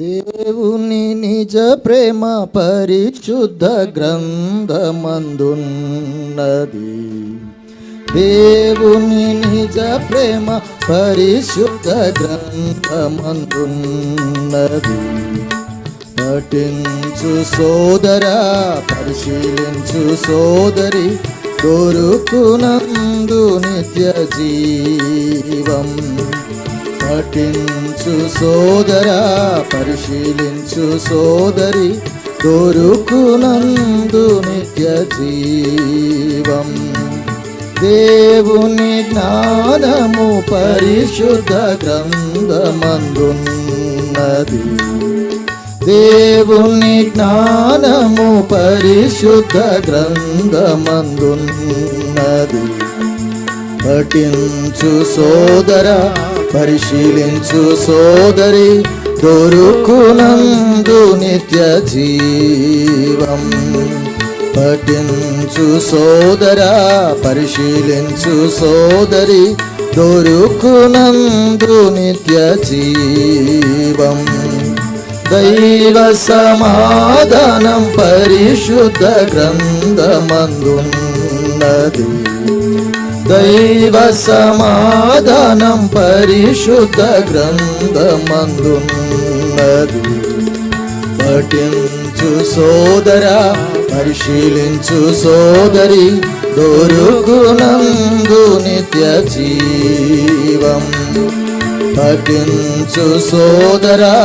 దేవుని నిజ ప్రేమ పరిశుద్ధ గ్రంథమందున్నది. దేవుని నిజ ప్రేమ పరిశుద్ధ గ్రంథమందున్నది. పఠించు సోదరా, పరిశీలించు సోదరి, దొరుకునందు నిత్య జీవం. పఠించు సోదరా, పరిశీలించు సోదరి, దొరుకునందు నిత్య జీవం. దేవుని జ్ఞానము పరిశుద్ధ గ్రంథమందున్నది. దేవుని జ్ఞానము పరిశుద్ధ గ్రంథమందున్నది. పఠించు సోదరా, పరిశీలించు సోదరి, దొరుకునందు నిత్య జీవం. పఠించు సోదరా, పరిశీలించు సోదరి, దొరుకునందు నిత్య జీవం. దైవ సమాధానం పరిశుద్ధ గ్రంథమందున్నది. దైవ సమాధానం పరిశుద్ధ గ్రంథమందున్నది. పఠించు సోదరా, పరిశీలించు సోదరి, దొరుకునందు నిత్య జీవం. పఠించు సోదరా,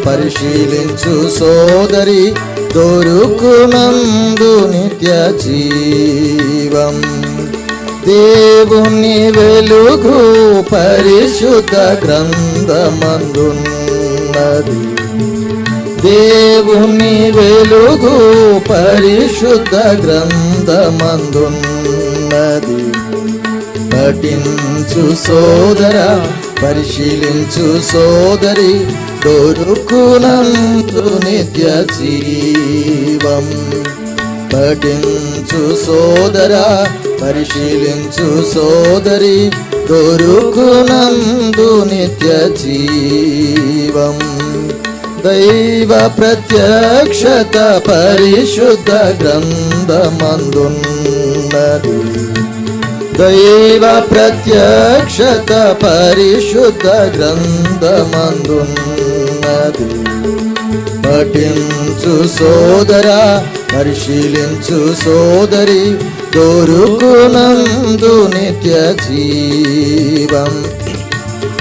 పరిశీలించు సోదరి, దొరుకునందు నిత్య జీవం. దేవుని వెలుగు పరిశుద్ధ గ్రంథమందున్నది. దేవుని వెలుగు పరిశుద్ధ గ్రంథమందున్నది. పఠించు సోదరా, పరిశీలించు సోదరి, దొరుకునందు నిత్య జీవం. పఠించు సోదరా, పరిశీలించు సోదరి, దొరుకునందు నిత్య జీవం. దైవ ప్రత్యక్షత పరిశుద్ధ గ్రంథమందున్నది. దైవ ప్రత్యక్షత పరిశుద్ధ గ్రంథమందున్నది. పఠించు సోదరా, పరిశీలించు సోదరి, దొరుకునందు నిత్య జీవం.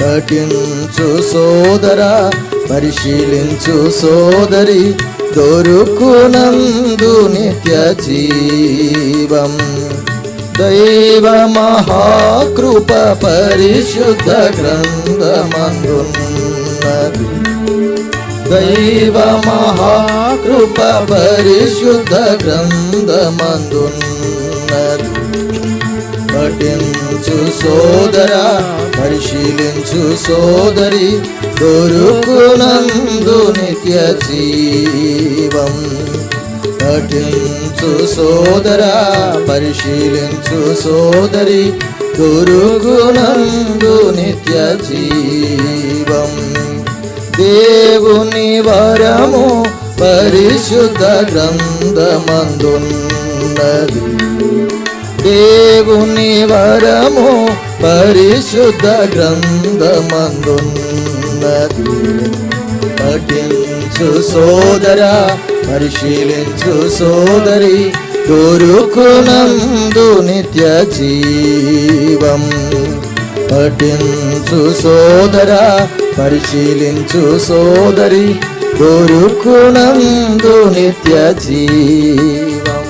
పఠించు సోదరా, పరిశీలించు సోదరి, దొరుకునందు నిత్య జీవం. దైవ మహాకృప పరిశుద్ధ గ్రంథమందున్నది. దైవ మహాకృప పరిశుద్ధ గ్రంథమందున్నది. పఠించు సోదరా, పరిశీలించు సోదరి, దొరుకునందు నిత్య జీవం. పఠించు సోదరా, పరిశీలించు సోదరి, దొరుకునందు నిత్య జీవం. దేవుని వరము పరిశుద్ధ గ్రంథమందున్నది. దేవుని వరము పరిశుద్ధ గ్రంథమందున్నది. పఠించు సోదరా, పరిశీలించు సోదరి, దొరుకునందు నిత్య జీవం. పఠించు సోదరా, పరిశీలించు సోదరి, దొరుకునందు నిత్య జీవం.